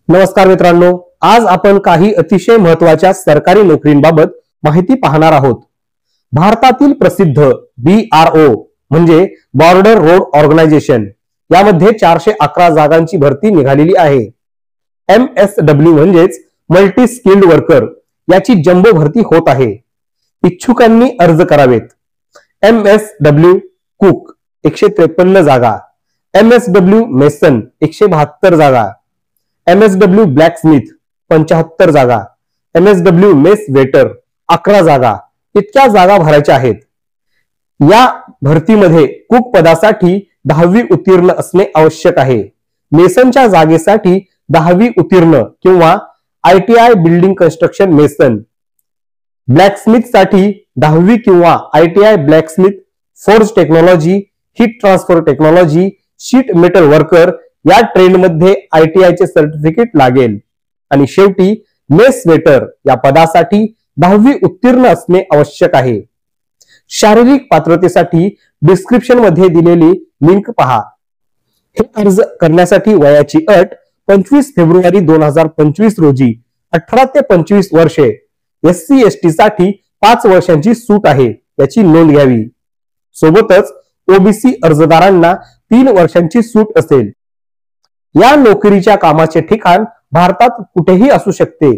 नमस्कार मित्रांनो, आज आपण काही अतिशय महत्त्वाच्या सरकारी नोकरींबाबत माहिती पाहणार आहोत। भारतातील प्रसिद्ध BRO म्हणजे बॉर्डर रोड ऑर्गनायझेशन यामध्ये 411 जागांची भरती निघालेली आहे। MSW म्हणजेच मल्टी स्किल्ड वर्कर याची जम्बो भरती होत आहे। इच्छुकांनी अर्ज करावेत। MSW कुक 153 जागा, MSW मेसन 172 जागा, MSW ब्लॅकस्मिथ 75 जागा, MSW मेस वेटर 11 जागा इतक्या जागा भरायच्या आहेत। या भरतीमध्ये कुक पदासाठी 10वी उत्तीर्ण असणे आवश्यक आहे। मेसनच्या जागेसाठी 10वी उत्तीर्ण किंवा ITI बिल्डिंग कन्स्ट्रक्शन मेसन, ब्लॅकस्मिथ साठी 10वी किंवा ITI ब्लॅकस्मिथ forge technology, heat transfer technology, sheet metal worker या ट्रेड मध्ये ITI चे सर्टिफिकेट लागेल। आणि शेवटी मेस वेटर या पदासाठी 10वी उत्तीर्ण असणे आवश्यक आहे। शारीरिक पात्रतेसाठी डिस्क्रिप्शन मध्ये दिलेली लिंक पहा। हे अर्ज करण्यासाठी वयाची अट 25 फेब्रुवारी 2025 रोजी 18 ते 25 वर्षे, SC ST साठी 5 वर्षांची सूट आहे, याची नोंद घ्यावी। सोबतच OBC अर्जदारांना 3 वर्षांची सूट असेल। या नोकरीच्या कामाचे ठिकाण भारतात कुठेही असू शकते।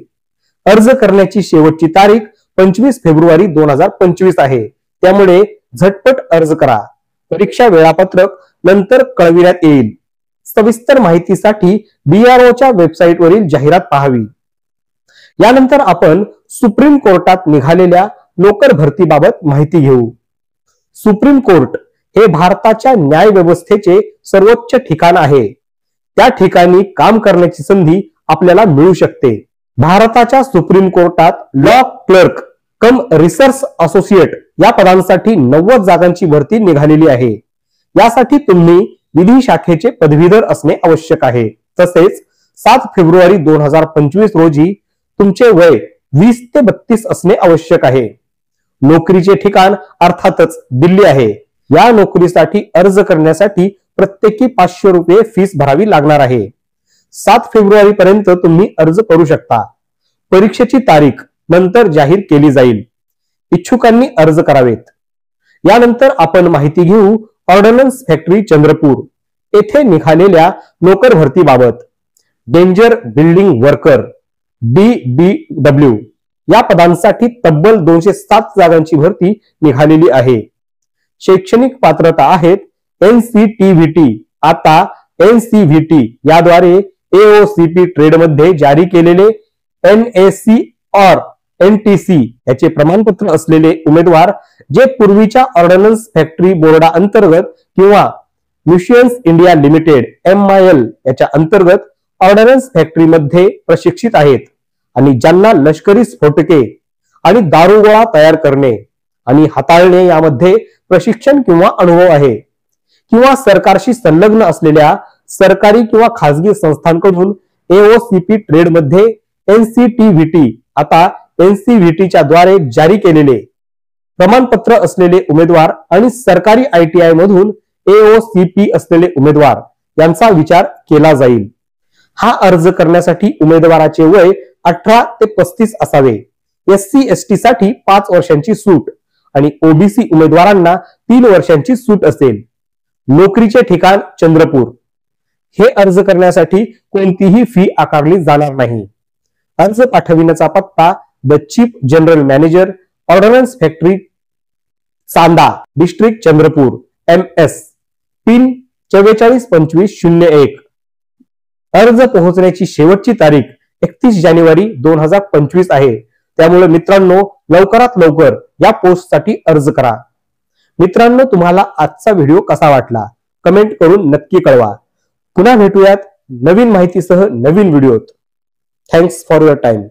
अर्ज करण्याची शेवटची तारीख 25 फेब्रुवारी 2025 आहे, त्यामुळे झटपट अर्ज करा। परीक्षा वेळापत्रक नंतर कळविण्यात येईल। सविस्तर माहितीसाठी BRO च्या वेबसाईटवरील जाहिरात पाहावी। यानंतर आपण सुप्रीम कोर्टात निघालेल्या नोकर भरतीबाबत माहिती घेऊ। सुप्रीम कोर्ट हे भारताच्या न्याय व्यवस्थेचे सर्वोच्च ठिकाण आहे। त्या ठिकाणी काम करण्याची संधी आपल्याला मिळू शकते। भारताच्या सुप्रीम कोर्टात लॉ क्लर्क कम रिसर्च असोसिएट या पदांसाठी 90 जागांची भरती निघालेली आहे। यासाठी तुम्ही विधी शाखेचे पदवीधर असणे आवश्यक आहे। तसेच 7 फेब्रुवारी 2025 रोजी तुमचे वय 20 ते 32 असणे आवश्यक आहे। नोकरीचे ठिकाण अर्थातच दिल्ली आहे। या नोकरीसाठी अर्ज करण्यासाठी प्रत्येकी 500 रुपये फीस भरावी लागणार आहे। 7 फेब्रुवारी पर्यंत तुम्ही अर्ज करू शकता। परीक्षेची तारीख नंतर जाहीर केली जाईल। इच्छुकांनी अर्ज करावेत। यानंतर आपण माहिती घेऊ ऑर्डनन्स फॅक्टरी चंद्रपूर येथे निघालेल्या नोकर भरतीबाबत। डेंजर बिल्डिंग वर्कर DBW या पदांसाठी तब्बल 207 जागांची भरती निघालेली आहे। शैक्षणिक पात्रता आहेत NCTVT, आता NCVT याद्वारे AOCP ट्रेड मध्ये जारी केलेले NAC और NTC याचे प्रमाणपत्र असलेले उमेदवार जे पूर्वीच्या ऑर्डनन्स फॅक्टरी बोर्डा अंतर्गत किंवा म्युशियन्स इंडिया लिमिटेड MIL याच्या अंतर्गत ऑर्डनन्स फॅक्टरी मध्ये प्रशिक्षित आहेत आणि ज्यांना लष्करी स्फोटके आणि दारुगोळा तयार करणे आणि हाताळणे यामध्ये प्रशिक्षण किंवा अनुभव आहे, किंवा सरकारशी संलग्न असलेल्या सरकारी किंवा खासगी संस्थांकडून AOCP ट्रेड मध्ये NCTVT आता NCVT च्या द्वारे जारी केलेले प्रमाणपत्र असलेले उमेदवार आणि सरकारी ITI मधून AOCP असलेले उमेदवार यांचा विचार केला जाईल। हा अर्ज करण्यासाठी उमेदवाराचे वय 18 ते 35 असावे। SC ST साठी 5 वर्षांची सूट आणि OBC उमेदवारांना 3 वर्षांची सूट असेल। नोकरीचे ठिकाण चंद्रपूर। हे अर्ज करण्यासाठी कोणतीही फी आकारली जाणार नाही। अर्ज पाठविण्याचा पत्ता the chief general manager ordnance factory Chanda district Chandrapur MS, pin 442501। अर्ज पोहोचण्याची शेवटची तारीख 31 जानेवारी 2025 आहे, त्यामुळे मित्रांनो लवकरात लवकर या पोस्टसाठी अर्ज करा। मित्रांनो, तुम्हाला आजचा व्हिडिओ कसा वाटला कमेंट करून नक्की कळवा। पुन्हा भेटूयात नवीन माहितीसह नवीन व्हिडिओत। Thanks for your time.